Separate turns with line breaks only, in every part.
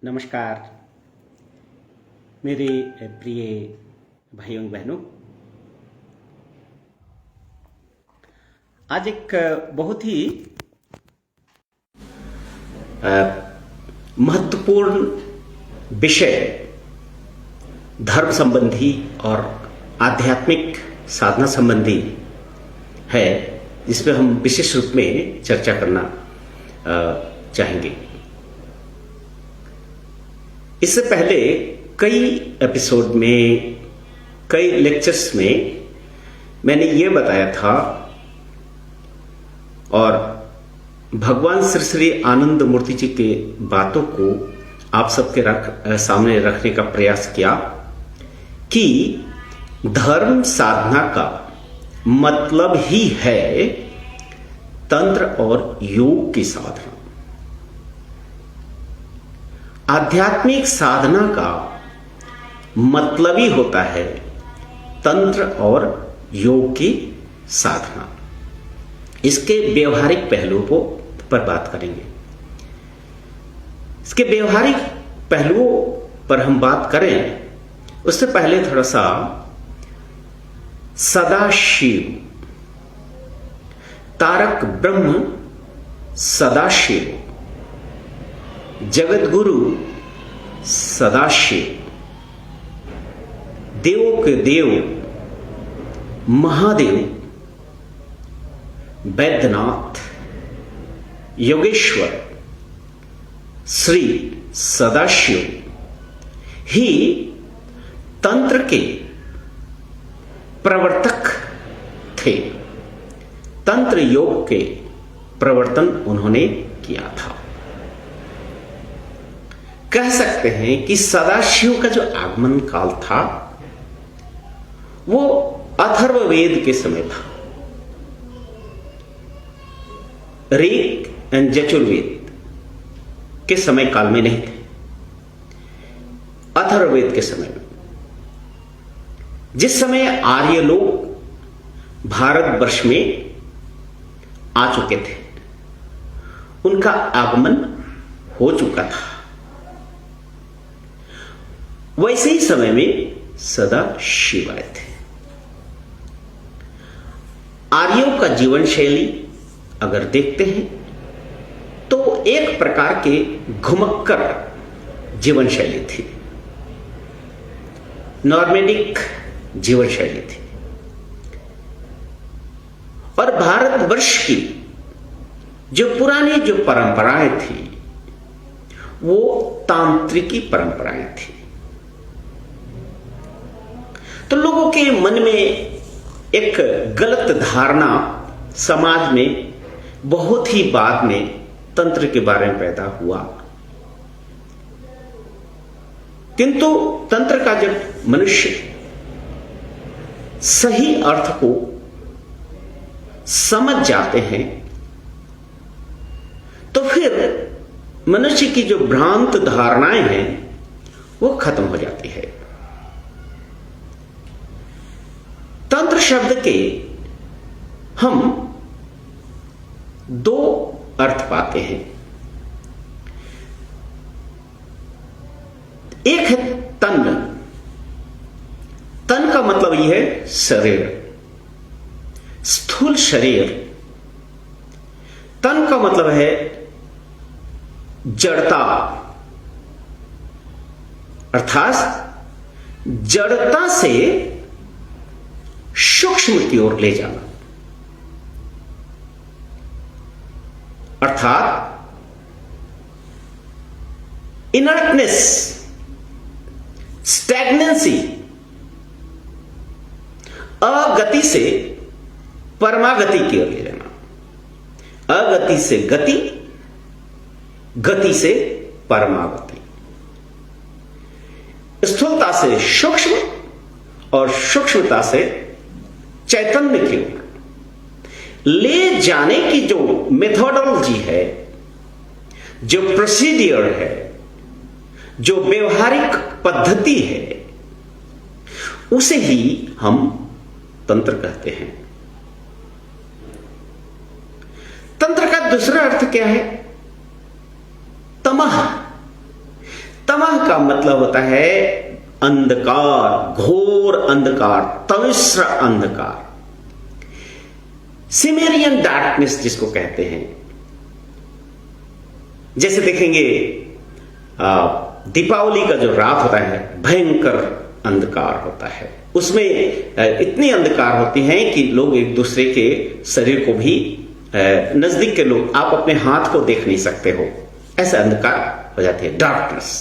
नमस्कार मेरे प्रिय भाइयों बहनों। आज एक बहुत ही महत्वपूर्ण विषय धर्म संबंधी और आध्यात्मिक साधना संबंधी है, जिस पर हम विशेष रूप में चर्चा करना चाहेंगे। इससे पहले कई एपिसोड में, कई लेक्चर्स में मैंने ये बताया था और भगवान श्री श्री आनंद मूर्ति जी के बातों को आप सबके सामने रखने का प्रयास किया कि धर्म साधना का मतलब ही है तंत्र और योग की साधना। आध्यात्मिक साधना का मतलब ही होता है तंत्र और योग की साधना। इसके व्यवहारिक पहलुओं पर बात करेंगे। इसके व्यवहारिक पहलुओं पर हम बात करें उससे पहले थोड़ा सा सदाशिव, तारक ब्रह्म सदाशिव, जगत गुरु सदाशिव, देवों के देव महादेव वैद्यनाथ योगेश्वर श्री सदाशिव ही तंत्र के प्रवर्तक थे। तंत्र योग के प्रवर्तन उन्होंने किया था। कह सकते हैं कि सदाशिव का जो आगमन काल था वो अथर्ववेद के समय था। ऋग एंड यजुर्वेद के समय काल में नहीं थे, अथर्ववेद के समय में। जिस समय आर्य लोग भारतवर्ष में आ चुके थे, उनका आगमन हो चुका था। वैसे ही समय में सदा शिव आए थे। आर्यों का जीवन शैली अगर देखते हैं तो एक प्रकार के घुमक्कर जीवन शैली थी, नॉर्मेडिक जीवन शैली थी। और भारतवर्ष की जो पुरानी जो परंपराएं थी वो तांत्रिकी परंपराएं थी। तो लोगों के मन में एक गलत धारणा समाज में बहुत ही बाद में तंत्र के बारे में पैदा हुआ। किंतु तंत्र का जब मनुष्य सही अर्थ को समझ जाते हैं तो फिर मनुष्य की जो भ्रांत धारणाएं हैं वो खत्म हो जाती है। तंत्र शब्द के हम दो अर्थ पाते हैं। एक है तन। तन का मतलब यह है शरीर, स्थूल शरीर। तन का मतलब है जड़ता, अर्थात जड़ता से सूक्ष्म की ओर ले जाना, अर्थात इनर्टनेस, स्टैग्नेंसी, अगति से परमागति की ओर ले जाना, अगति से गति, गति से परमागति, स्थूलता से सूक्ष्म और सूक्ष्मता से चैतन्य की ओर ले जाने की जो मेथोडोलॉजी है, जो प्रोसीडियर है, जो व्यवहारिक पद्धति है, उसे ही हम तंत्र कहते हैं। तंत्र का दूसरा अर्थ क्या है? तमह। का मतलब होता है अंधकार, घोर अंधकार, तमिश्र अंधकार, सिमेरियन डार्कनेस जिसको कहते हैं। जैसे देखेंगे दीपावली का जो रात होता है भयंकर अंधकार होता है, उसमें इतनी अंधकार होती है कि लोग एक दूसरे के शरीर को भी, नजदीक के लोग आप अपने हाथ को देख नहीं सकते हो, ऐसा अंधकार हो जाती है, डार्कनेस।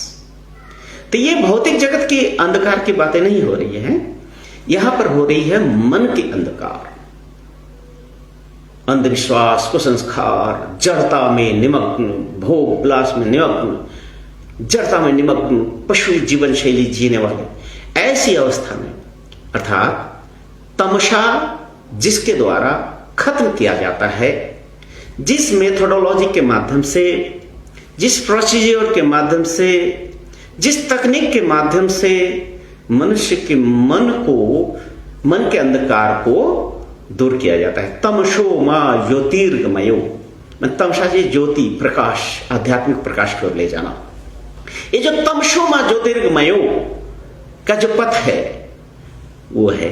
तो ये भौतिक जगत की अंधकार की बातें नहीं हो रही है, यहां पर हो रही है मन की अंधकार, अंधविश्वास, कुसंस्कार, जड़ता में निमग्न, भोग विलास में निमग्न, जड़ता में निमग्न, पशु जीवन शैली जीने वाले, ऐसी अवस्था में, अर्थात तमशा जिसके द्वारा खत्म किया जाता है, जिस मेथोडोलॉजी के माध्यम से, जिस प्रोसीजर के माध्यम से, जिस तकनीक के माध्यम से मनुष्य के मन के अंधकार को दूर किया जाता है। तमशो मां ज्योतिर्गमयो, तमशा से ज्योति, प्रकाश, आध्यात्मिक प्रकाश की ओर ले जाना। ये जो तमशो मां ज्योतिर्गमयो का जो पथ है वो है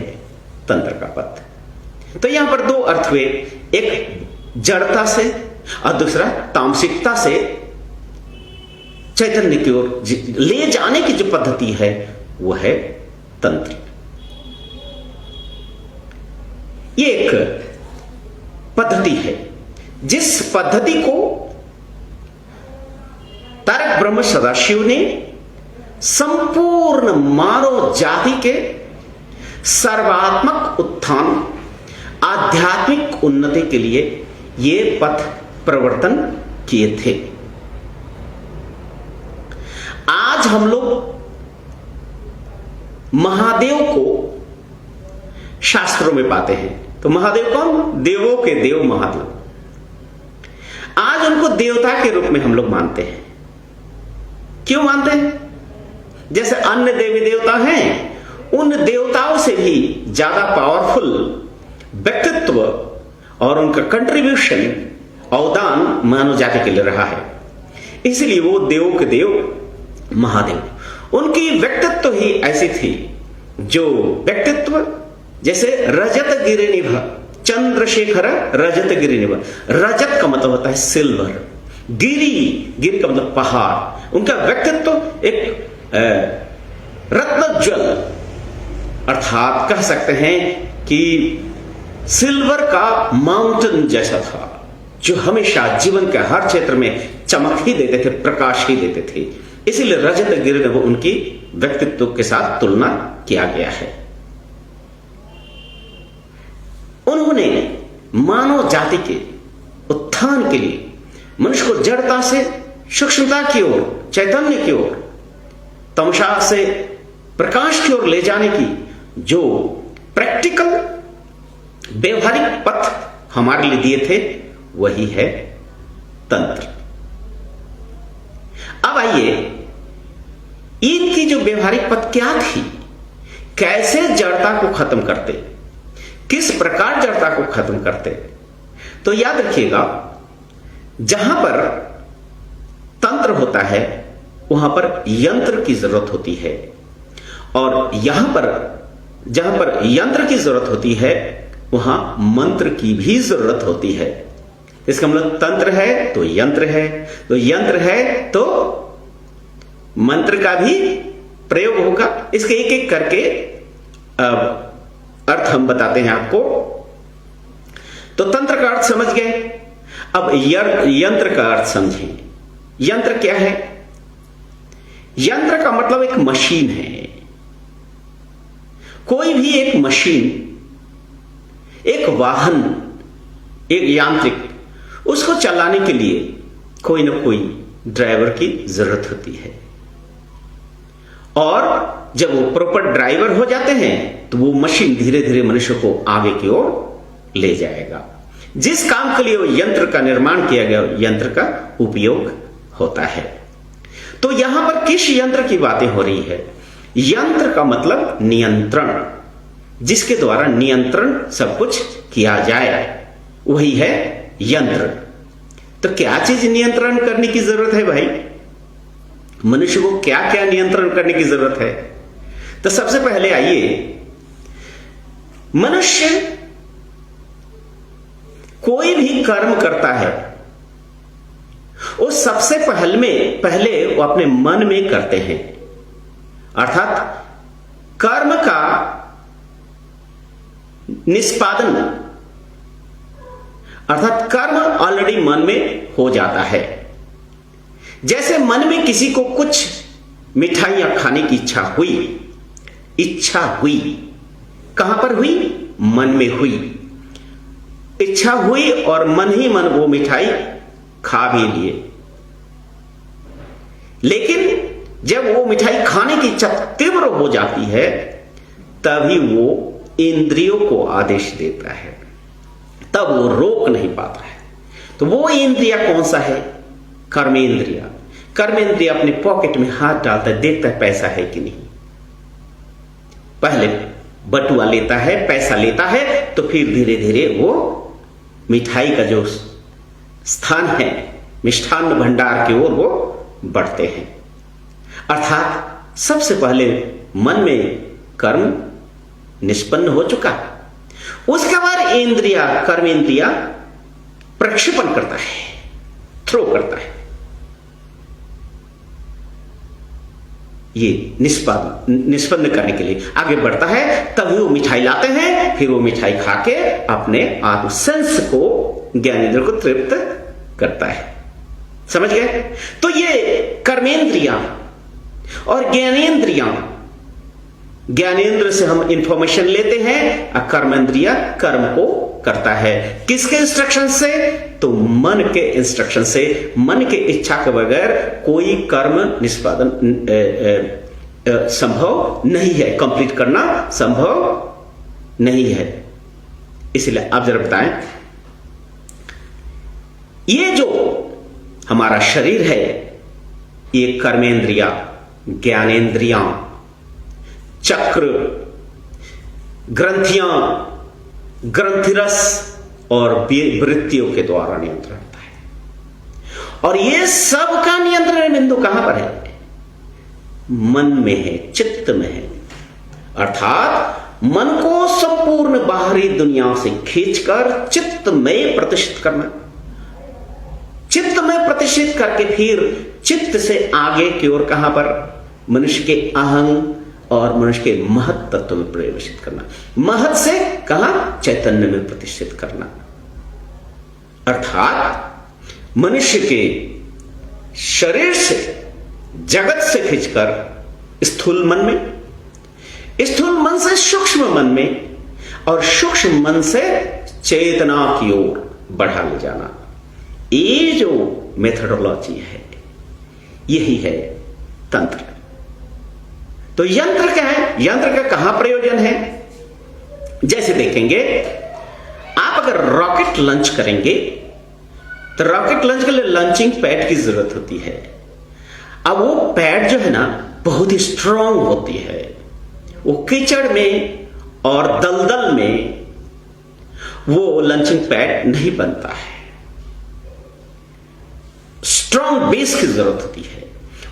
तंत्र का पथ। तो यहां पर दो अर्थ हुए, एक जड़ता से और दूसरा तामसिकता से चैतन्य की ओर ले जाने की जो पद्धति है वो है तंत्र। ये एक पद्धति है जिस पद्धति को तारक ब्रह्म सदाशिव ने संपूर्ण मानव जाति के सर्वात्मक उत्थान, आध्यात्मिक उन्नति के लिए ये पथ प्रवर्तन किए थे। आज हम लोग महादेव को शास्त्रों में पाते हैं। तो महादेव कौन? देवों के देव महादेव। आज उनको देवता के रूप में हम लोग मानते हैं। क्यों मानते हैं? जैसे अन्य देवी देवता हैं, उन देवताओं से भी ज्यादा पावरफुल व्यक्तित्व और उनका कंट्रीब्यूशन, अवदान मानव जाति के लिए रहा है। इसलिए वो देवों के देव महादेव, उनकी व्यक्तित्व ही ऐसी थी जो व्यक्तित्व, जैसे रजत गिरिनिभ, चंद्रशेखर रजत गिरिनिभ। रजत का मतलब होता है सिल्वर, गिरी का मतलब पहाड़। उनका व्यक्तित्व एक रत्नज्वल, अर्थात कह सकते हैं कि सिल्वर का माउंटेन जैसा था, जो हमेशा जीवन के हर क्षेत्र में चमक ही देते थे, प्रकाश ही देते थे। इसीलिए रजत गिरिनिभ उनकी व्यक्तित्व के साथ तुलना किया गया है। उन्होंने मानव जाति के उत्थान के लिए मनुष्य को जड़ता से सूक्ष्मता की ओर, चैतन्य की ओर, तमशा से प्रकाश की ओर ले जाने की जो प्रैक्टिकल व्यवहारिक पथ हमारे लिए दिए थे, वही है तंत्र। अब आइए, इनकी जो व्यवहारिक पथ क्या थी, कैसे जड़ता को खत्म करते, किस प्रकार जड़ता को खत्म करते। तो याद रखिएगा, जहां पर तंत्र होता है वहां पर यंत्र की जरूरत होती है, और यहां पर जहां पर यंत्र की जरूरत होती है वहां मंत्र की भी जरूरत होती है। इसका मतलब तंत्र है तो यंत्र है, तो यंत्र है तो मंत्र का भी प्रयोग होगा। इसके एक एक करके अर्थ हम बताते हैं आपको। तो तंत्र का अर्थ समझ गए, अब यंत्र का अर्थ समझें। यंत्र क्या है? यंत्र का मतलब एक मशीन है। कोई भी एक मशीन, एक वाहन, एक यांत्रिक, उसको चलाने के लिए कोई ना कोई ड्राइवर की जरूरत होती है, और जब वो प्रॉपर ड्राइवर हो जाते हैं तो वो मशीन धीरे धीरे मनुष्य को आगे की ओर ले जाएगा। जिस काम के लिए वो यंत्र का निर्माण किया गया, यंत्र का उपयोग होता है। तो यहां पर किस यंत्र की बातें हो रही है? यंत्र का मतलब नियंत्रण, जिसके द्वारा नियंत्रण सब कुछ किया जाए, वही है यंत्र। तो क्या चीज नियंत्रण करने की जरूरत है भाई? मनुष्य को क्या क्या नियंत्रण करने की जरूरत है? तो सबसे पहले आइए, मनुष्य कोई भी कर्म करता है वो सबसे पहले वो अपने मन में करते हैं। अर्थात कर्म का निष्पादन, अर्थात कर्म ऑलरेडी मन में हो जाता है। जैसे मन में किसी को कुछ मिठाइयां खाने की इच्छा हुई, कहां पर हुई? मन में हुई। इच्छा हुई और मन ही मन वो मिठाई खा भी लिए। लेकिन जब वो मिठाई खाने की इच्छा तीव्र हो जाती है तभी वो इंद्रियों को आदेश देता है, तब वो रोक नहीं पाता है। तो वो इंद्रिया कौन सा है? कर्मेंद्रिया। कर्मेंद्रिया अपने पॉकेट में हाथ डालता है, देखता है पैसा है कि नहीं। पहले बटुआ लेता है, पैसा लेता है, तो फिर धीरे धीरे वो मिठाई का जो स्थान है मिष्ठान्न भंडार की ओर वो बढ़ते हैं। अर्थात सबसे पहले मन में कर्म निष्पन्न हो चुका, उसके बाद इंद्रिया, कर्मेंद्रिया प्रक्षेपण करता है, थ्रो करता है। ये निष्पन्न करने के लिए आगे बढ़ता है, तभी वो मिठाई लाते हैं, फिर वो मिठाई खा के अपने आत्म सेंस को, ज्ञानेंद्र को तृप्त करता है। समझ गए? तो ये कर्मेंद्रिया और ज्ञानेंद्र से हम इंफॉर्मेशन लेते हैं, और कर्मेंद्रिया कर्म को करता है। किसके इंस्ट्रक्शन से? तो मन के इंस्ट्रक्शन से। मन के इच्छा के बगैर कोई कर्म निष्पादन संभव नहीं है, कंप्लीट करना संभव नहीं है। इसलिए आप जरा बताएं, ये जो हमारा शरीर है, ये कर्मेंद्रिया, ज्ञानेंद्रियां, चक्र, ग्रंथियां, ग्रंथिरस और वृत्तियों के द्वारा नियंत्रण होता है। और ये सब का नियंत्रण बिंदु कहां पर है? मन में है, चित्त में है। अर्थात मन को संपूर्ण बाहरी दुनिया से खींचकर चित्त में प्रतिष्ठित करना, चित्त में प्रतिष्ठित करके फिर चित्त से आगे की ओर कहां पर? मनुष्य के अहं और मनुष्य के महत तत्व में प्रवेशित करना। महत से कहां? चैतन्य में प्रतिष्ठित करना। अर्थात मनुष्य के शरीर से, जगत से खींचकर स्थूल मन में, स्थूल मन से सूक्ष्म मन में, और सूक्ष्म मन से चेतना की ओर बढ़ा ले जाना। ये जो मेथोडोलॉजी है, यही है तंत्र। तो यंत्र क्या है? यंत्र का कहां प्रयोजन है? जैसे देखेंगे, आप अगर रॉकेट लॉन्च करेंगे तो रॉकेट लॉन्च के लिए लॉन्चिंग पैड की जरूरत होती है। अब वो पैड जो है ना, बहुत ही स्ट्रांग होती है। वो कीचड़ में और दलदल में वो लॉन्चिंग पैड नहीं बनता है। स्ट्रांग बेस की जरूरत होती है।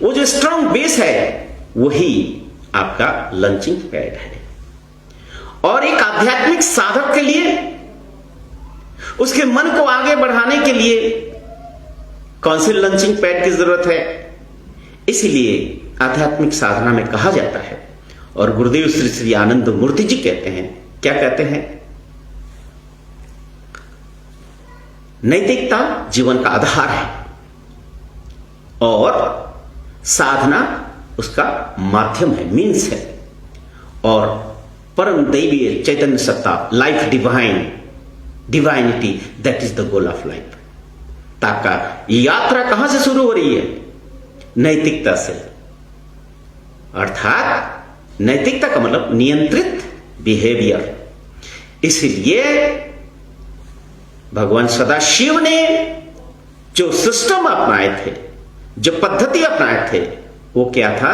वो जो स्ट्रांग बेस है वही आपका लॉन्चिंग पैड है। और एक आध्यात्मिक साधक के लिए, उसके मन को आगे बढ़ाने के लिए कौन सी लॉन्चिंग पैड की जरूरत है? इसलिए आध्यात्मिक साधना में कहा जाता है, और गुरुदेव श्री श्री आनंद मूर्ति जी कहते हैं, क्या कहते हैं? नैतिकता जीवन का आधार है और साधना उसका माध्यम है, मीन्स है। और परम दैवीय चैतन्य सत्ता, life divinity, that is the goal of life. ताका यात्रा कहां से शुरू हो रही है? नैतिकता से। अर्थात नैतिकता का मतलब नियंत्रित बिहेवियर। इसलिए भगवान सदाशिव ने जो सिस्टम अपनाए थे, जो पद्धति अपनाए थे, वो क्या था?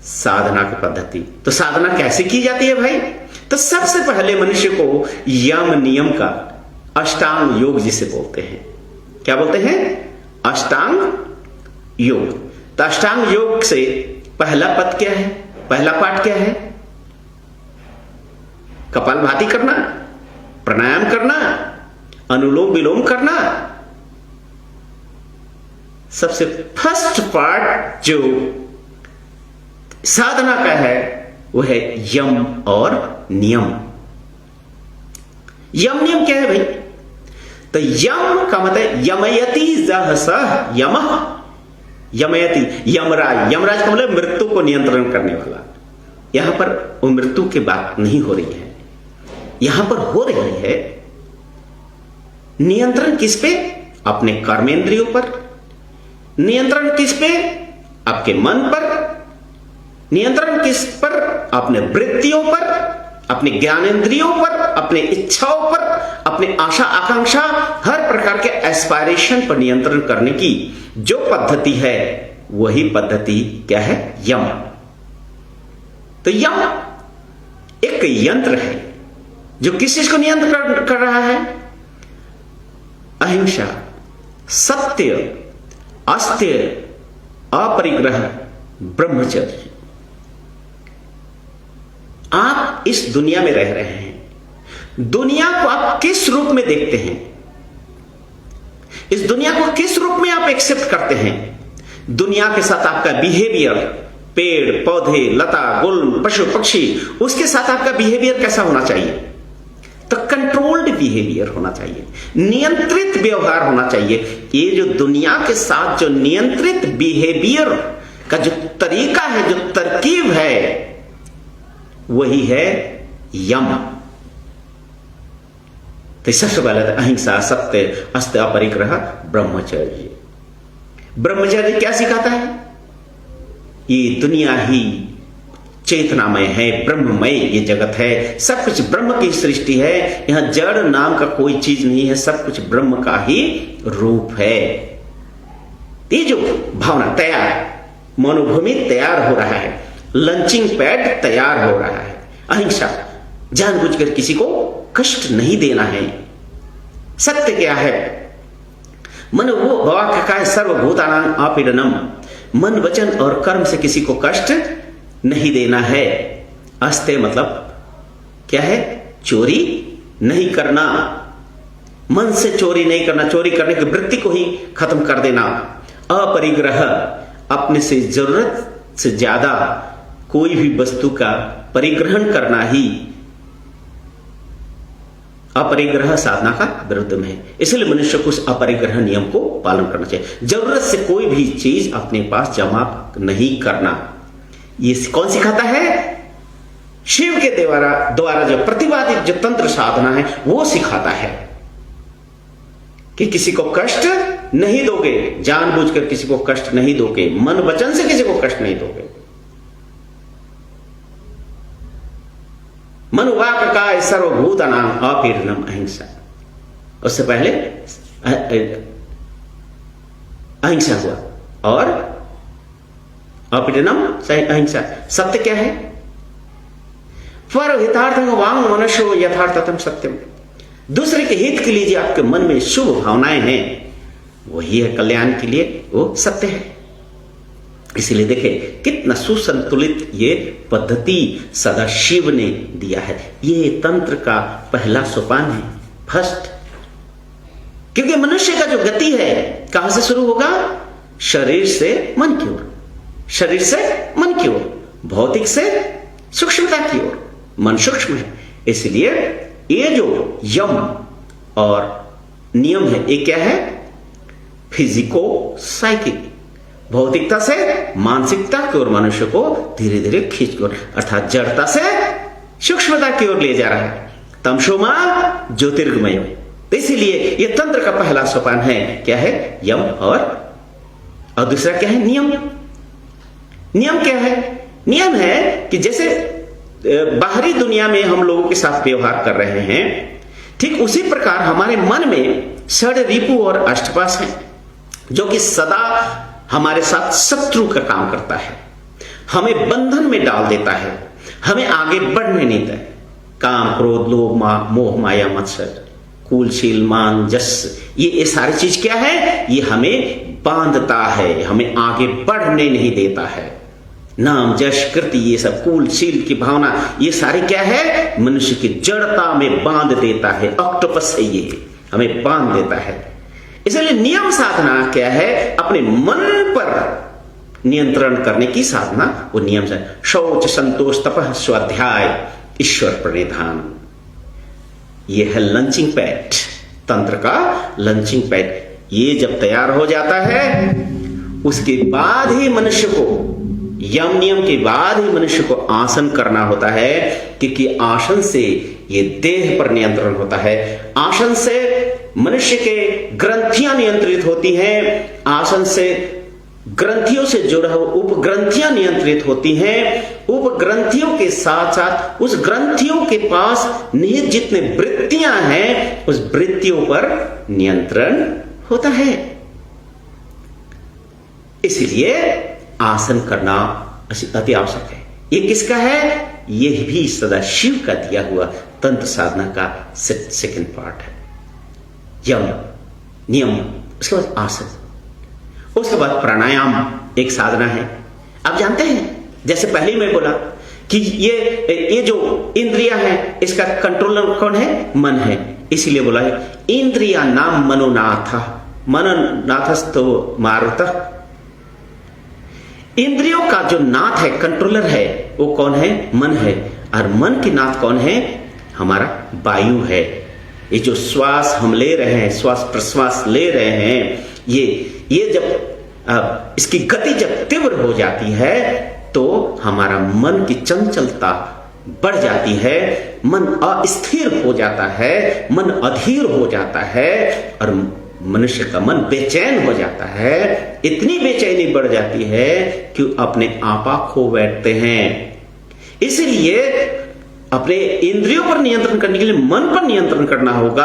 साधना की पद्धति। तो साधना कैसे की जाती है भाई? तो सबसे पहले मनुष्य को यम नियम का, अष्टांग योग जिसे बोलते हैं, क्या बोलते हैं? अष्टांग योग। तो अष्टांग योग से पहला पद क्या है, पहला पाठ क्या है? कपालभाति करना, प्राणायाम करना, अनुलोम विलोम करना। सबसे फर्स्ट पार्ट जो साधना का है वो है यम और नियम। यम नियम क्या है भाई? तो यम का मतलब यमयति जह सह यमः, यमयति यमराज, यमराज का मतलब मृत्यु को नियंत्रण करने वाला। यहां पर वो मृत्यु की बात नहीं हो रही है, यहां पर हो रही है नियंत्रण किस पे? अपने कर्मेंद्रियों पर। नियंत्रण किस पे? आपके मन पर। नियंत्रण किस पर? अपने वृत्तियों पर, अपने ज्ञानेंद्रियों पर, अपने इच्छाओं पर, अपने आशा आकांक्षा, हर प्रकार के एस्पायरेशन पर नियंत्रण करने की जो पद्धति है वही पद्धति क्या है? यम। तो यम एक यंत्र है जो किस चीज को नियंत्रण कर रहा है? अहिंसा, सत्य, अस्त्य, अपरिग्रह, ब्रह्मचर्य। आप इस दुनिया में रह रहे हैं। दुनिया को आप किस रूप में देखते हैं? इस दुनिया को किस रूप में आप एक्सेप्ट करते हैं? दुनिया के साथ आपका बिहेवियर, पेड़ पौधे, लता गुल्म, पशु पक्षी, उसके साथ आपका बिहेवियर कैसा होना चाहिए? तो कंट्रोल्ड बिहेवियर होना चाहिए, नियंत्रित व्यवहार होना चाहिए। ये जो दुनिया के साथ जो नियंत्रित बिहेवियर का जो तरीका है, जो तरकीब है, वही है यम। तो सबसे पहले अहिंसा, सत्य, अस्त्य, अपरिग्रह, ब्रह्मचर्य। ब्रह्मचर्य क्या सिखाता है? ये दुनिया ही चेतनामय है, ब्रह्ममय ये जगत है, सब कुछ ब्रह्म की सृष्टि है। यहां जड़ नाम का कोई चीज नहीं है, सब कुछ ब्रह्म का ही रूप है। ये जो भावना तैयार, मनोभूमि तैयार हो रहा है, लंचिंग पैड तैयार हो रहा है। अहिंसा, जानबूझकर किसी को कष्ट नहीं देना है। सत्य क्या है? मन वो वाक्य का है सर्वभूतानां अपीडनम, मन वचन और कर्म से किसी को कष्ट नहीं देना है। अस्त्य मतलब क्या है? चोरी नहीं करना, मन से चोरी नहीं करना, चोरी करने की वृत्ति को ही खत्म कर देना। अपरिग्रह, अपने से जरूरत से ज्यादा कोई भी वस्तु का परिग्रहण करना ही अपरिग्रह साधना का विरुद्ध में है। इसलिए मनुष्य को उस अपरिग्रह नियम को पालन करना चाहिए। जरूरत से कोई भी चीज अपने पास जमा नहीं करना। ये कौन सिखाता है? शिव के द्वारा जो प्रतिपादित जो तंत्र साधना है वो सिखाता है कि किसी को कष्ट नहीं दोगे, जानबूझकर किसी को कष्ट नहीं दोगे, मन वचन से किसी को कष्ट नहीं दोगे। मन वाक् काय सर्वभूतानां अपीडनम अहिंसा। उससे पहले अहिंसा हुआ और अपीडनम अहिंसा। सत्य क्या है? पर हितार्थं वांग मनसो यथार्थतम सत्यम। दूसरे के हित के लिए जो आपके मन में शुभ भावनाएं हैं वही है कल्याण के लिए, वो सत्य है। इसलिए देखें कितना सुसंतुलित ये पद्धति सदाशिव ने दिया है। ये तंत्र का पहला सोपान है, फर्स्ट। क्योंकि मनुष्य का जो गति है कहां से शुरू होगा? शरीर से मन की ओर, शरीर से मन की ओर, भौतिक से सूक्ष्मता की ओर। मन सूक्ष्म है, इसलिए ये जो यम और नियम है ये क्या है? फिजिको साइकिक, भौतिकता से मानसिकता की ओर मनुष्य को धीरे धीरे खींच की ओर, अर्थात जड़ता से सूक्ष्मता की ओर ले जा रहा है। तमसोमा ज्योतिर्गमय। तो इसीलिए यह तंत्र का पहला सोपान है क्या है? यम। और दूसरा क्या है? नियम। नियम क्या है? नियम है कि जैसे बाहरी दुनिया में हम लोगों के साथ व्यवहार कर रहे हैं, ठीक उसी प्रकार हमारे मन में षड रिपु और अष्टपाश है जो कि सदा हमारे साथ शत्रु का काम करता है, हमें बंधन में डाल देता है, हमें आगे बढ़ने नहीं देता। काम, क्रोध, लोभ, मोह, माया, मत्सर, कुलशील, मान, जस, ये सारी चीज क्या है? ये हमें बांधता है, हमें आगे बढ़ने नहीं देता है। नाम यश कृति ये सब कुलशील की भावना ये सारे क्या है, मनुष्य की जड़ता में बांध देता है। ऑक्टोपस है ये, हमें बांध देता है। इसलिए नियम साधना क्या है, अपने मन पर नियंत्रण करने की साधना, वो नियम से शौच संतोष तपः स्वाध्याय ईश्वर प्रणिधान। ये है लंचिंग पैड, तंत्र का लंचिंग पैड। ये जब तैयार हो जाता है उसके बाद ही मनुष्य को, यम नियम के बाद ही मनुष्य को आसन करना होता है, क्योंकि आसन से ये देह पर नियंत्रण होता है। आसन से मनुष्य के ग्रंथियां नियंत्रित होती हैं, आसन से ग्रंथियों से जुड़ा हुआ उपग्रंथियां नियंत्रित होती हैं। उपग्रंथियों के साथ साथ उस ग्रंथियों के पास निहित जितने वृत्तियां हैं उस वृत्तियों पर नियंत्रण होता है। इसलिए आसन करना अति आवश्यक है। ये किसका है, ये भी सदाशिव का दिया हुआ तंत्र साधना का सेकंड पार्ट है। यम नियम, उसके बाद आसन, उसके बाद प्राणायाम एक साधना है। आप जानते हैं, जैसे पहले मैं बोला कि ये जो इंद्रियां हैं इसका कंट्रोलर कौन है, मन है। इसीलिए बोला है इंद्रिया नाम मनोनाथ, मनोनाथस्तो मारुतः। इंद्रियों का जो नाथ है, कंट्रोलर है, वो कौन है, मन है। और मन की नाथ कौन है, हमारा वायु है। ये जो श्वास हम ले रहे हैं, श्वास प्रश्वास ले रहे हैं, ये जब इसकी गति जब तीव्र हो जाती है तो हमारा मन की चंचलता बढ़ जाती है, मन अस्थिर हो जाता है, मन अधीर हो जाता है और मनुष्य का मन बेचैन हो जाता है। इतनी बेचैनी बढ़ जाती है कि अपने आपा खो बैठते हैं। इसलिए अपने इंद्रियों पर नियंत्रण करने के लिए मन पर नियंत्रण करना होगा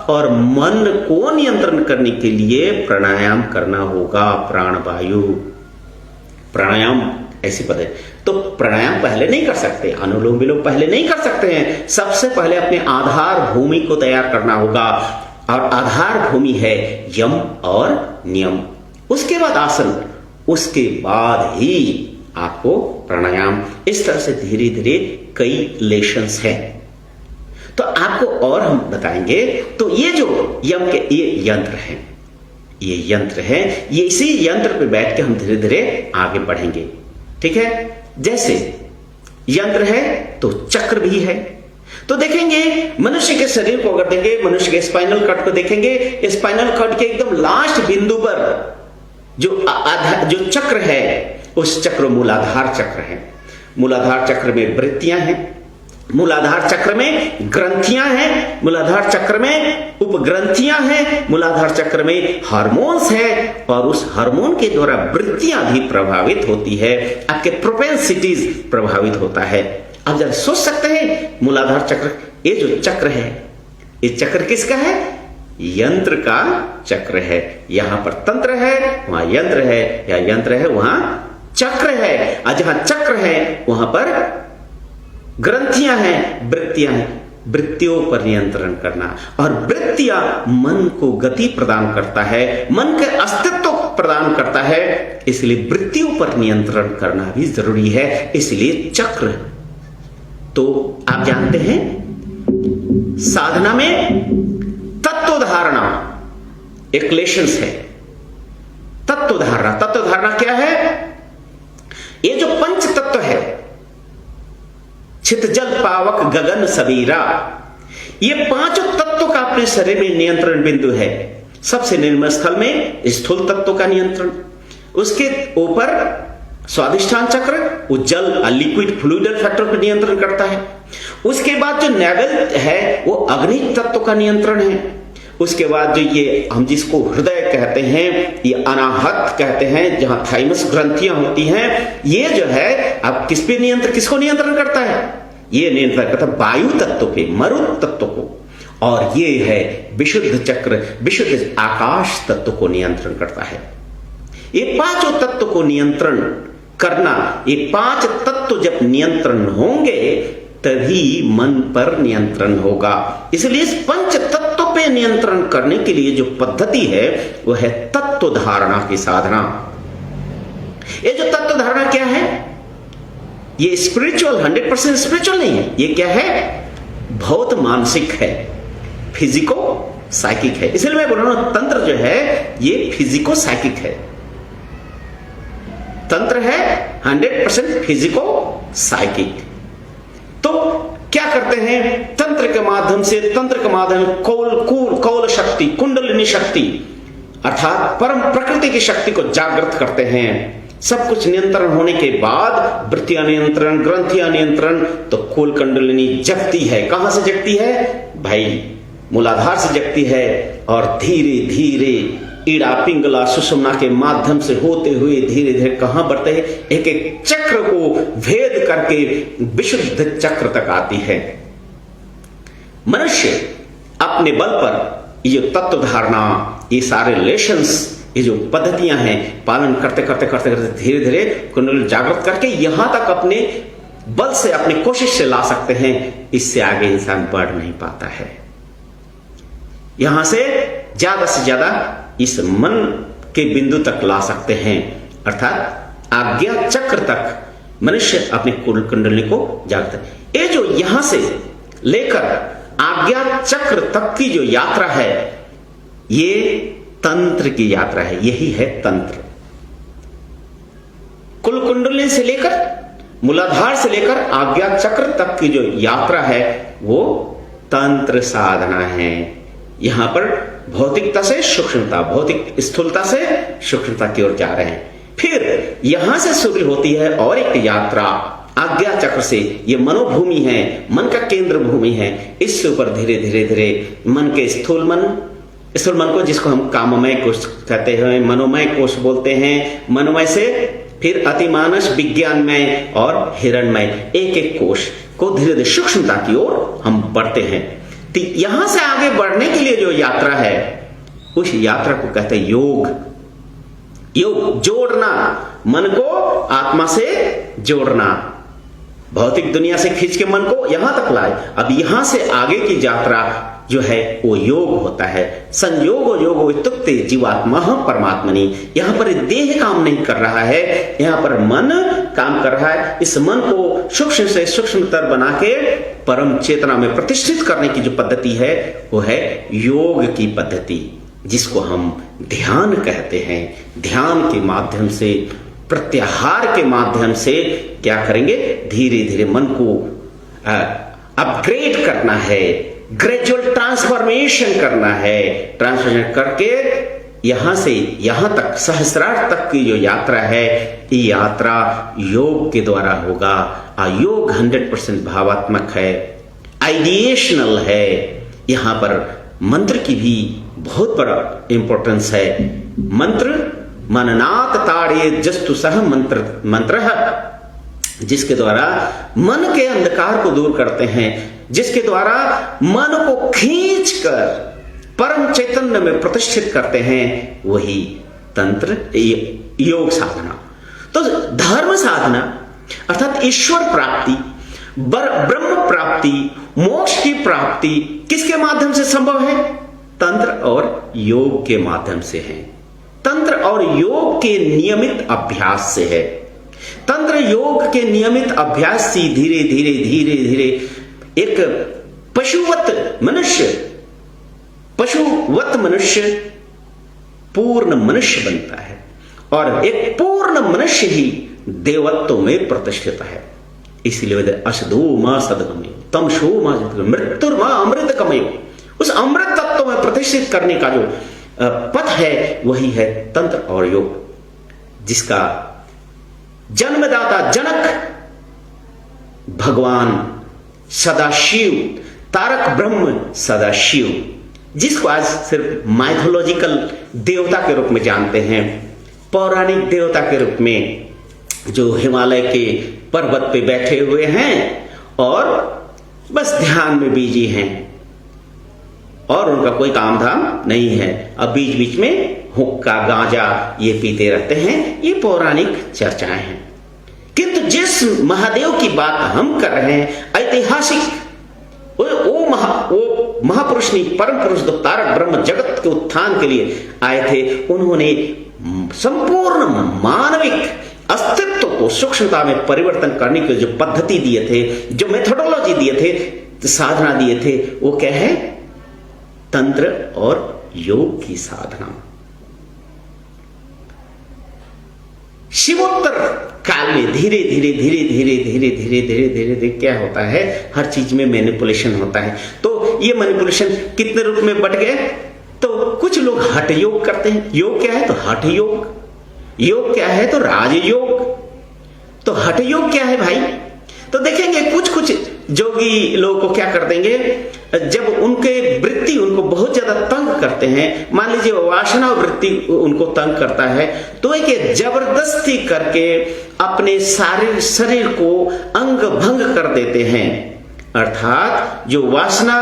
और मन को नियंत्रण करने के लिए प्राणायाम करना होगा। प्राणवायु प्राणायाम ऐसी पद्धति, तो प्राणायाम पहले नहीं कर सकते, अनुलोम विलोम पहले नहीं कर सकते हैं। सबसे पहले अपने आधार भूमि को तैयार करना होगा और आधार भूमि है यम और नियम। उसके बाद आसन, उसके बाद ही आपको प्राणायाम। इस तरह से धीरे धीरे कई लेशंस हैं। तो आपको और हम बताएंगे। तो ये जो यम के ये यंत्र हैं, ये यंत्र हैं, ये इसी यंत्र पे बैठ के हम धीरे धीरे आगे बढ़ेंगे। ठीक है, जैसे यंत्र है तो चक्र भी है। तो देखेंगे मनुष्य के शरीर को अगर देखेंगे, मनुष्य के स्पाइनल कॉर्ड को देखेंगे, स्पाइनल कॉर्ड के एकदम लास्ट बिंदु पर जो चक्र है उस चक्र मूलाधार चक्र है। मूलाधार चक्र में वृत्तियां हैं, मूलाधार चक्र में ग्रंथियां हैं, मूलाधार चक्र में उपग्रंथियां हैं, मूलाधार चक्र में हार्मोन्स है और उस हार्मोन के द्वारा वृत्तियां भी प्रभावित होती है, आपके प्रोपेंसिटीज प्रभावित होता है। आप जरा सोच सकते हैं मूलाधार चक्र, ये जो चक्र है, ये चक्र किसका है, यंत्र का चक्र है। यहां पर तंत्र है, वहां यंत्र है, या यंत्र है वहां चक्र है। और जहां चक्र है वहां पर ग्रंथियां हैं, वृत्तियां हैं। वृत्तियों पर नियंत्रण करना, और वृत्तियां मन को गति प्रदान करता है, मन के अस्तित्व प्रदान करता है। इसलिए वृत्तियों पर नियंत्रण करना भी जरूरी है। इसलिए चक्र, तो आप जानते हैं साधना में तत्व धारणा एक लेशंस है। तत्व धारणा, तत्व धारणा क्या है, ये जो पंच तत्व है, छित जल पावक गगन सबीरा, ये पांचों तत्व का अपने शरीर में नियंत्रण बिंदु है। सबसे निम्न स्थल में स्थूल तत्व का नियंत्रण, उसके ऊपर स्वादिष्ठान चक्र, वो जल लिक्विड फ्लूइड फैक्टर पर नियंत्रण करता है। उसके बाद जो नेवल है वो अग्नि तत्व का नियंत्रण है। उसके बाद जो ये हम जिसको हृदय कहते हैं, ये अनाहत कहते हैं, जहां थाइमस ग्रंथियां होती हैं, ये जो है अब किस पे नियंत्रण, किसको नियंत्रण करता है, ये नियंत्रण करता है वायु तत्व पे, मरुत तत्व को। और ये है विशुद्ध चक्र, विशुद्ध आकाश तत्व को नियंत्रण करता है। ये पांचों तत्व को नियंत्रण करना, ये पांच तत्व जब नियंत्रण होंगे तभी मन पर नियंत्रण होगा। इसलिए इस पंच तत्व पे नियंत्रण करने के लिए जो पद्धति है वो है तत्व धारणा की साधना। ये जो तत्व धारणा क्या है, ये स्पिरिचुअल 100% स्पिरिचुअल नहीं है, ये क्या है, बहुत मानसिक है, फिजिको साइकिक है। इसलिए मैं बोल रहा हूं तंत्र जो है ये फिजिको साइकिक है। तंत्र है 100% फिजिको साइकिक। तो क्या करते हैं, तंत्र के माध्यम से कौल शक्ति, कुंडलिनी शक्ति अर्थात परम प्रकृति की शक्ति को जागृत करते हैं। सब कुछ नियंत्रण होने के बाद वृत्तियां नियंत्रण, ग्रंथियां नियंत्रण, तो कौल कुंडलिनी जगती है। कहां से जगती है भाई, मूलाधार से जगती है और धीरे धीरे ईड़ा पिंगला सुषुम्ना के माध्यम से होते हुए धीरे धीरे कहां बढ़ते हैं, एक एक चक्र को भेद करके विशुद्ध चक्र तक आती है। मनुष्य अपने बल पर ये जो तत्व धारणा, ये सारे रिलेशंस, ये जो पद्धतियां हैं, पालन करते करते करते करते धीरे धीरे कुंडली जागृत करके यहां तक अपने बल से, अपनी कोशिश से ला सकते हैं। इससे आगे इंसान बढ़ नहीं पाता है। यहां से ज्यादा इस मन के बिंदु तक ला सकते हैं, अर्थात आज्ञा चक्र तक मनुष्य अपनी कुंडली को जागता है। ये जो यहां से लेकर आज्ञा चक्र तक की जो यात्रा है, ये तंत्र की यात्रा है। यही है तंत्र। कुल कुंडली से लेकर, मूलाधार से लेकर आज्ञा चक्र तक की जो यात्रा है वो तंत्र साधना है। यहां पर भौतिकता से सूक्ष्मता, भौतिक स्थूलता से सूक्ष्मता की ओर जा रहे हैं। फिर यहां से शुरू होती है और एक यात्रा आज्ञा चक्र से। ये मनोभूमि है, मन का केंद्र भूमि है। इससे ऊपर धीरे धीरे धीरे मन के स्थूल मन को, जिसको हम काममय कोश कहते हैं, मनोमय कोश बोलते हैं, मनोमय से फिर अतिमानस, विज्ञानमय और हिरणमय, एक एक कोश को धीरे धीरे सूक्ष्मता की ओर हम बढ़ते हैं। तो यहां से आगे बढ़ने के लिए जो यात्रा है, उस यात्रा को कहते हैं योग। योग जोड़ना, मन को आत्मा से जोड़ना, भौतिक दुनिया से खींच के मन को यहां तक लाए। अब यहां से आगे की यात्रा जो है वो योग होता है। संयोग योग इत्युक्ते जीवात्मा परमात्मनि। यहां पर देह काम नहीं कर रहा है, यहां पर मन काम कर रहा है। इस मन को सूक्ष्म से सूक्ष्मतर बना के परम चेतना में प्रतिष्ठित करने की जो पद्धति है वो है योग की पद्धति, जिसको हम ध्यान कहते हैं। ध्यान के माध्यम से, प्रत्याहार के माध्यम से क्या करेंगे, धीरे धीरे मन को अपग्रेड करना है, ग्रेजुअल ट्रांसफॉर्मेशन करना है। ट्रांसफॉर्मेशन करके यहां से यहां तक सहस्रार्थ तक की जो यात्रा है, ये यात्रा योग के द्वारा होगा। योग 100% भावात्मक है, आइडिएशनल है। यहां पर मंत्र की भी बहुत बड़ा इंपॉर्टेंस है। मंत्र मननात ताड़े जस्तु सह मंत्र जिसके द्वारा मन के अंधकार को दूर करते हैं, जिसके द्वारा मन को खींचकर परम चैतन्य में प्रतिष्ठित करते हैं, वही तंत्र योग साधना। तो धर्म साधना अर्थात ईश्वर प्राप्ति, ब्रह्म प्राप्ति, मोक्ष की प्राप्ति किसके माध्यम से संभव है? तंत्र और योग के माध्यम से है। तंत्र और योग के नियमित अभ्यास से है। तंत्र योग के नियमित अभ्यास से धीरे धीरे धीरे धीरे एक पशुवत मनुष्य पूर्ण मनुष्य बनता है, और एक पूर्ण मनुष्य ही देवत्व में प्रतिष्ठित है। इसलिए अशदो मां सदगमय तमशो मां मृत्युर मां अमृत कमय, उस अमृत तत्व में प्रतिष्ठित करने का जो पथ है वही है तंत्र और योग, जिसका जन्मदाता जनक भगवान सदाशिव, तारक ब्रह्म सदाशिव, जिसको आज सिर्फ माइथोलॉजिकल देवता के रूप में जानते हैं, पौराणिक देवता के रूप में, जो हिमालय के पर्वत पे बैठे हुए हैं और बस ध्यान में बिजी हैं और उनका कोई काम धाम नहीं है। अब बीच बीच में हुक्का गांजा ये पीते रहते हैं। ये पौराणिक चर्चाएं हैं। किंतु जिस महादेव की बात हम कर रहे हैं, ऐतिहासिक वो महापुरुष नहीं, परम पुरुष जो तारक ब्रह्म जगत के उत्थान के लिए आए थे, उन्होंने संपूर्ण मानविक अस्तित्व को सूक्ष्मता में परिवर्तन करने के जो पद्धति दिए थे, जो मेथोडोलॉजी दिए थे, साधना दिए थे, वो क्या है? तंत्र और योग की साधना। शिवोत्तर काल में धीरे धीरे धीरे धीरे धीरे धीरे धीरे धीरे धीरे क्या होता है? हर चीज में मैनिपुलेशन होता है। तो ये मैनिपुलेशन कितने रूप में बट गए? तो कुछ लोग हठ योग करते हैं। योग क्या है? तो हठ योग। योग क्या है? तो राजयोग। तो हठ योग क्या है भाई? तो देखेंगे कुछ कुछ जोगी लोगों को क्या कर देंगे, जब उनके वृत्ति उनको बहुत ज्यादा तंग करते हैं, मान लीजिए वासना वृत्ति उनको तंग करता है, तो एक जबरदस्ती करके अपने सारे शरीर को अंग भंग कर देते हैं। अर्थात जो वासना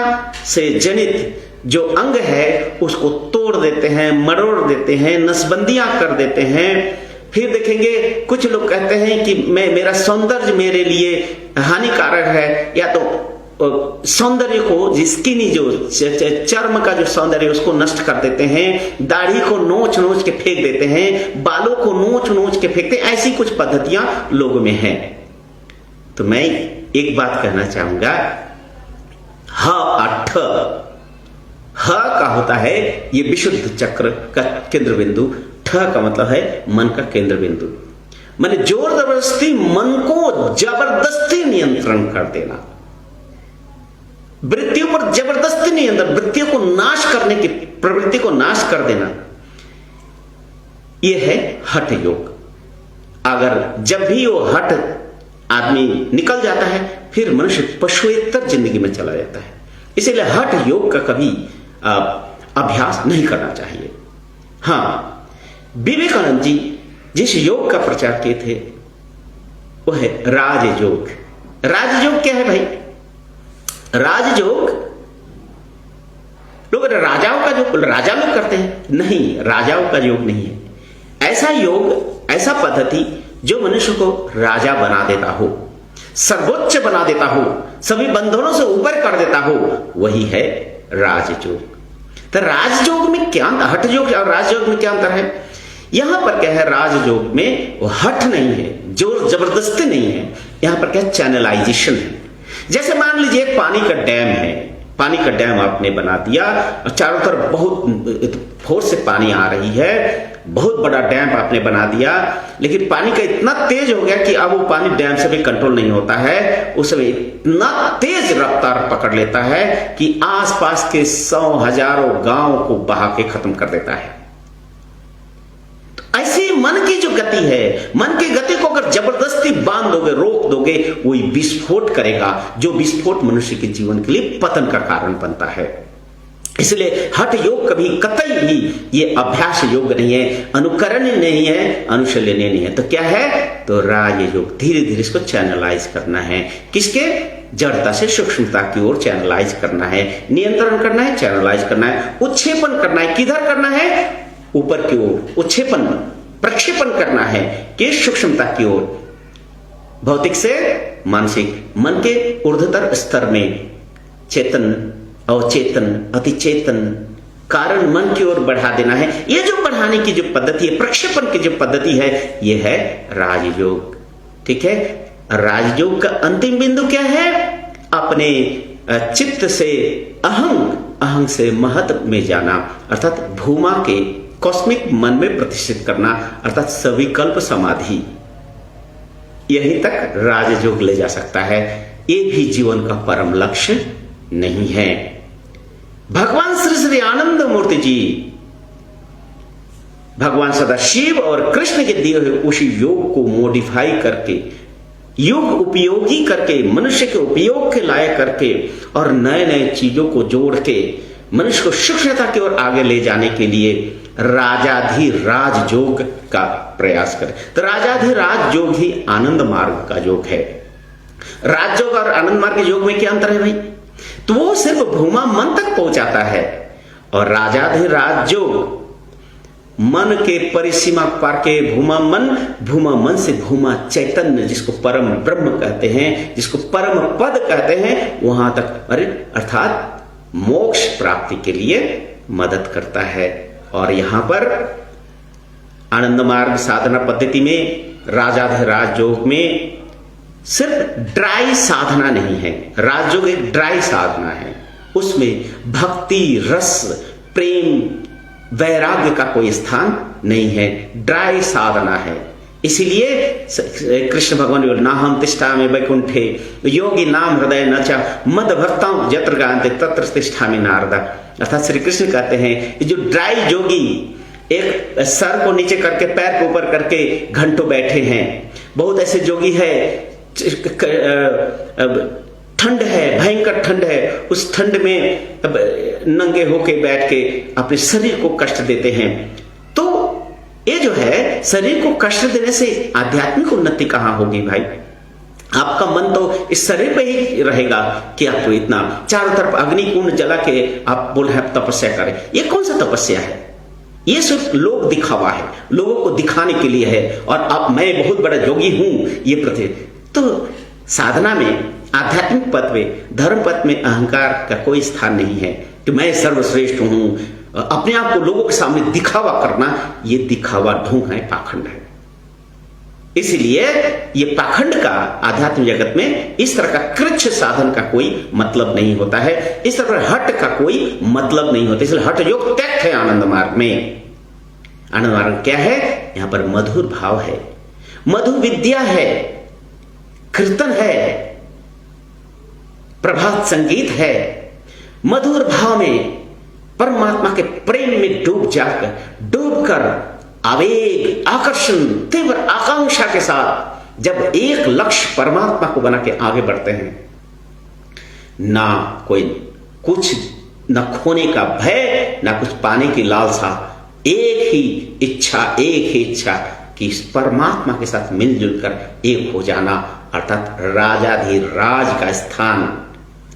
से जनित जो अंग है उसको तोड़ देते हैं, मरोड़ देते हैं, नसबंदियां कर देते हैं। फिर देखेंगे कुछ लोग कहते हैं कि मेरा सौंदर्य मेरे लिए हानिकारक है, या तो सौंदर्य को जिसकी जो चर्म का जो सौंदर्य उसको नष्ट कर देते हैं, दाढ़ी को नोच नोच के फेंक देते हैं, बालों को नोच नोच के फेंकते हैं। ऐसी कुछ पद्धतियां लोगों में हैं। तो मैं एक बात कहना चाहूंगा, ह का होता है ये विशुद्ध चक्र का केंद्र बिंदु, ठ का मतलब है मन का केंद्र बिंदु। माने जोर जबरदस्ती मन को जबरदस्ती नियंत्रण कर देना, वृत्तियों पर जबरदस्ती नियंत्रण, वृत्तियों को नाश करने की प्रवृत्ति को नाश कर देना, यह है हठ योग। अगर जब भी वो हठ आदमी निकल जाता है, फिर मनुष्य पशुएतर जिंदगी में चला जाता है। इसीलिए हठ योग का कभी अभ्यास नहीं करना चाहिए। हाँ, विवेकानंद जी जिस योग का प्रचार किए थे वो है राजयोग। राजयोग क्या है भाई? राजयोग लोग राजाओं का जो राजा लोग करते हैं, नहीं, राजाओं का योग नहीं है। ऐसा योग, ऐसा पद्धति जो मनुष्य को राजा बना देता हो, सर्वोच्च बना देता हो, सभी बंधनों से ऊपर कर देता हो, वही है राजयोग। तो राजयोग में क्या अंतर, हठ योग और राजयोग में क्या अंतर है? यहां पर क्या है? राजयोग में वो हठ नहीं है, जोर जबरदस्ती नहीं है, यहां पर क्या है? चैनलाइजेशन है। जैसे मान लीजिए एक पानी का डैम है, पानी का डैम आपने बना दिया और चारों तरफ बहुत फोर्स से पानी आ रही है, बहुत बड़ा डैम आपने बना दिया, लेकिन पानी का इतना तेज हो गया कि अब वो पानी डैम से भी कंट्रोल नहीं होता है। उस समय इतना तेज रफ्तार पकड़ लेता है कि आसपास के 100 हजारों गांव को बहा के खत्म कर देता है। तो ऐसे मन की जो गति है, मन की गति को अगर जबरदस्ती बांध दोगे, रोक दोगे, वही विस्फोट करेगा, जो विस्फोट मनुष्य के जीवन के लिए पतन का कारण बनता है। इसलिए हठ योग कभी कतई भी ये अभ्यास योग नहीं है, अनुकरण नहीं है, अनुशीलनीय नहीं है। तो क्या है? तो राजयोग। धीरे धीरे इसको चैनलाइज करना है। किसके? जड़ता से सूक्ष्मता की ओर चैनलाइज करना है, नियंत्रण करना है, चैनलाइज करना है, उत्क्षेपण करना है। किधर करना है? ऊपर की ओर उत्क्षेपण, प्रक्षेपण करना है कि सूक्ष्मता की ओर, भौतिक से मानसिक, मन के ऊर्ध्वतर स्तर में चेतन, अवचेतन, अतिचेतन, कारण मन की ओर बढ़ा देना है। ये जो बढ़ाने की जो पद्धति है, प्रक्षेपण की जो पद्धति है, ये है राजयोग। ठीक है? राजयोग का अंतिम बिंदु क्या है? अपने चित्त से अहंग से महत में जाना, अर्थात भूमा के कॉस्मिक मन में प्रतिष्ठित करना, अर्थात सविकल्प समाधि। यहीं तक राजयोग ले जा सकता है। ये भी जीवन का परम लक्ष्य नहीं है। भगवान श्री श्री आनंद मूर्ति जी, भगवान सदाशिव और कृष्ण के दिए हुए उसी योग को मॉडिफाई करके, योग उपयोगी करके, मनुष्य के उपयोग के लायक करके और नए नए चीजों को जोड़ के मनुष्य को सूक्ष्मता की ओर आगे ले जाने के लिए राजाधिराज योग का प्रयास करें। तो राजाधिराज योग ही आनंद मार्ग का योग है। राजयोग और आनंद मार्ग योग में क्या अंतर है भाई? तो वो सिर्फ भूमा मन तक पहुंचाता है, और राजाधिराज योग मन के परिसीमा पार के भूमा मन से भूमा चैतन्य, जिसको परम ब्रह्म कहते हैं, जिसको परम पद कहते हैं, वहां तक, अरे अर्थात मोक्ष प्राप्ति के लिए मदद करता है। और यहां पर आनंद मार्ग साधना पद्धति में राजाधिराज योग में सिर्फ ड्राई साधना नहीं है, राजयोग एक ड्राई साधना है, उसमें भक्ति रस प्रेम वैराग्य का कोई स्थान नहीं है, ड्राई साधना है। इसीलिए कृष्ण भगवान ने ना हम तिष्ठामि वैकुंठे योगी नाम हृदय न च मद भक्तां यत्र गायन्ते तत्र तिष्ठामि नारद। अर्थात श्री कृष्ण कहते हैं जो ड्राई योगी एक सर को नीचे करके पैर को ऊपर करके घंटों बैठे हैं, बहुत ऐसे योगी है, ठंड है, भयंकर ठंड है, उस ठंड में नंगे होके बैठ के अपने शरीर को कष्ट देते हैं। तो ये जो है शरीर को कष्ट देने से आध्यात्मिक उन्नति कहां होगी भाई? आपका मन तो इस शरीर पे ही रहेगा कि आपको इतना चारों तरफ अग्निकुंड जला के आप बोल रहे तपस्या करें। ये कौन सा तपस्या है? ये सिर्फ लोग दिखावा है, लोगों को दिखाने के लिए है, और अब मैं बहुत बड़ा योगी हूं ये प्रति। तो साधना में आध्यात्मिक पद में धर्म पद में अहंकार का कोई स्थान नहीं है कि मैं सर्वश्रेष्ठ हूं। अपने आप को लोगों के सामने दिखावा करना, ये दिखावा ढोंग है, पाखंड है। इसलिए ये पाखंड का आध्यात्मिक जगत में इस तरह का कृच्छ साधन का कोई मतलब नहीं होता है, इस तरह का हट का कोई मतलब नहीं होता। इसलिए हट योग त्यक्त है आनंद मार्ग में। आनंद मार्ग क्या है? यहां पर मधुर भाव है, मधु विद्या है, कीर्तन है, प्रभात संगीत है। मधुर भाव में परमात्मा के प्रेम में डूबकर आवेग आकर्षण तीव्र आकांक्षा के साथ जब एक लक्ष्य परमात्मा को बना के आगे बढ़ते हैं, ना कोई कुछ न खोने का भय, ना कुछ पाने की लालसा, एक ही इच्छा कि इस परमात्मा के साथ मिलजुल कर एक हो जाना, अर्थात राजाधिराज का स्थान,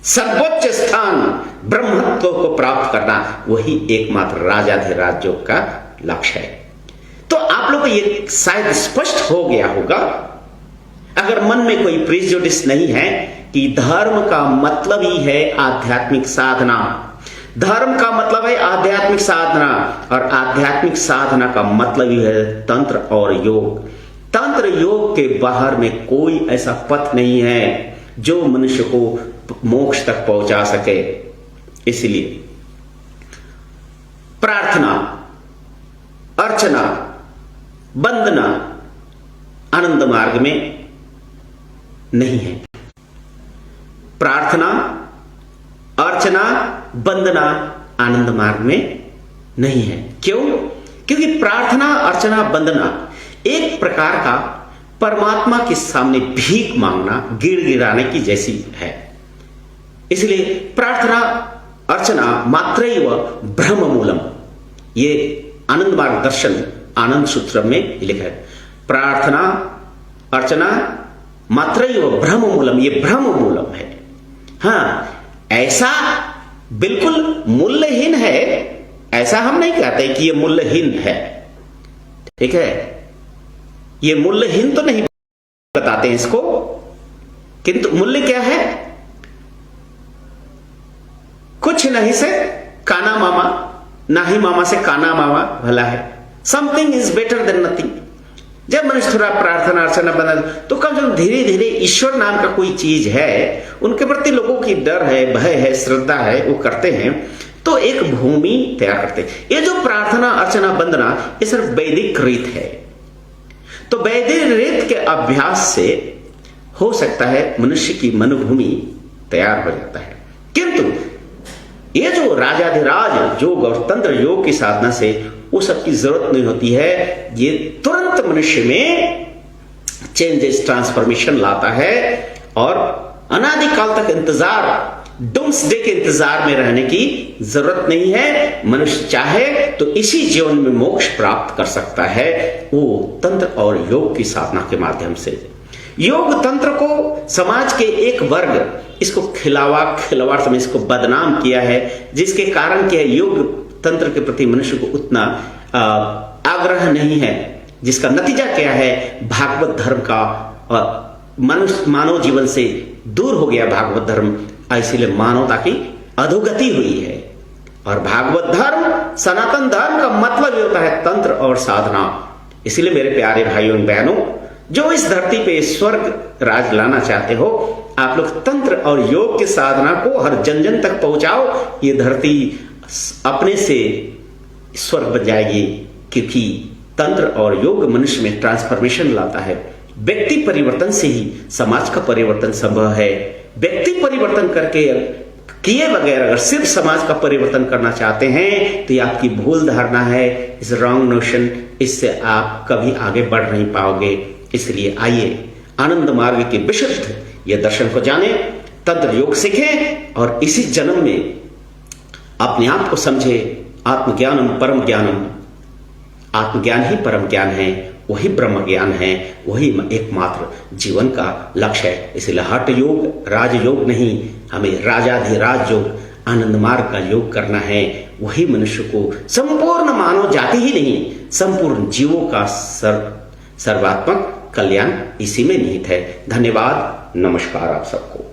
सर्वोच्च स्थान ब्रह्मत्व को प्राप्त करना, वही एकमात्र राजाधिराज योग का लक्ष्य है। तो आप लोग को ये शायद स्पष्ट हो गया होगा, अगर मन में कोई प्रेजुडिस नहीं है, कि धर्म का मतलब ही है आध्यात्मिक साधना, धर्म का मतलब है आध्यात्मिक साधना, और आध्यात्मिक साधना का मतलब ही है तंत्र और योग। तंत्र योग के बाहर में कोई ऐसा पथ नहीं है जो मनुष्य को मोक्ष तक पहुंचा सके। इसलिए प्रार्थना, अर्चना, वंदना आनंद मार्ग में नहीं है। प्रार्थना, अर्चना, वंदना आनंद मार्ग में नहीं है। क्यों? क्योंकि प्रार्थना, अर्चना, वंदना एक प्रकार का परमात्मा के सामने भीख मांगना, गिड़गिड़ाने की जैसी है। इसलिए प्रार्थना अर्चना मात्रैव ब्रह्म मूलम, ये आनंद मार्ग दर्शन आनंद सूत्र में लिखा है। प्रार्थना अर्चना मात्रैव ब्रह्म मूलम, ये ब्रह्म मूलम है। हाँ, ऐसा बिल्कुल मूल्यहीन है, ऐसा हम नहीं कहते कि ये मूल्यहीन है, ठीक है, ये मूल्यहीन तो नहीं बताते हैं इसको, किंतु मूल्य क्या है? कुछ नहीं से काना मामा, ना ही मामा से काना मामा भला है। Something is better than nothing. जब मनुष्य थोड़ा प्रार्थना अर्चना बना तो कम से कम धीरे धीरे ईश्वर नाम का कोई चीज है, उनके प्रति लोगों की डर है, भय है, श्रद्धा है, वो करते हैं, तो एक भूमि तैयार करते हैं। ये जो प्रार्थना अर्चना वंदना ये सिर्फ वैदिक रीत है। तो वैदिक रीत के अभ्यास से हो सकता है मनुष्य की मनोभूमि तैयार हो जाता है, किंतु ये जो राजाधिराज योग और तंत्र योग की साधना से वो सब की जरूरत नहीं होती है। ये तुरंत मनुष्य में चेंजेस, ट्रांसफॉर्मेशन लाता है, और अनादिकाल तक इंतजार, डूम्सडे के इंतजार में रहने की जरूरत नहीं है। मनुष्य चाहे तो इसी जीवन में मोक्ष प्राप्त कर सकता है, वो तंत्र और योग की साधना के माध्यम से। योग तंत्र को समाज के एक वर्ग इसको खिलवाड़ समझ इसको बदनाम किया है, जिसके कारण क्या योग तंत्र के प्रति मनुष्य को उतना आग्रह नहीं है, जिसका नतीजा क्या है? भागवत धर्म का मनुष्य मानव जीवन से दूर हो गया भागवत धर्म, इसीलिए मानवता की अधोगति हुई है। और भागवत धर्म, सनातन धर्म का मतलब ही होता है तंत्र और साधना। इसलिए मेरे प्यारे भाइयों और बहनों, जो इस धरती पे स्वर्ग राज लाना चाहते हो, आप लोग तंत्र और योग की साधना को हर जन जन तक पहुंचाओ। ये धरती अपने से स्वर्ग बन जाएगी, क्योंकि तंत्र और योग मनुष्य में ट्रांसफॉर्मेशन लाता है। व्यक्ति परिवर्तन से ही समाज का परिवर्तन संभव है। व्यक्ति परिवर्तन करके किए बगैर अगर सिर्फ समाज का परिवर्तन करना चाहते हैं तो ये आपकी भूल धारणा है, इस रॉन्ग नोशन। इससे आप कभी आगे बढ़ नहीं पाओगे। इसलिए आइए आनंद मार्ग के विशुद्ध ये दर्शन को जाने, तंत्र योग सीखें और इसी जन्म में अपने आप को समझे। आत्मज्ञानम परम ज्ञानम, आत्मज्ञान ही परम ज्ञान है, वही ब्रह्म ज्ञान है, वही एकमात्र जीवन का लक्ष्य है। इसलिए हठ योग, राजयोग नहीं, हमें राजाधिराज योग, आनंद मार्ग का योग करना है। वही मनुष्य को, संपूर्ण मानव जाति ही नहीं, संपूर्ण जीवों का सर्वात्मक कल्याण इसी में निहित है। धन्यवाद, नमस्कार आप सबको।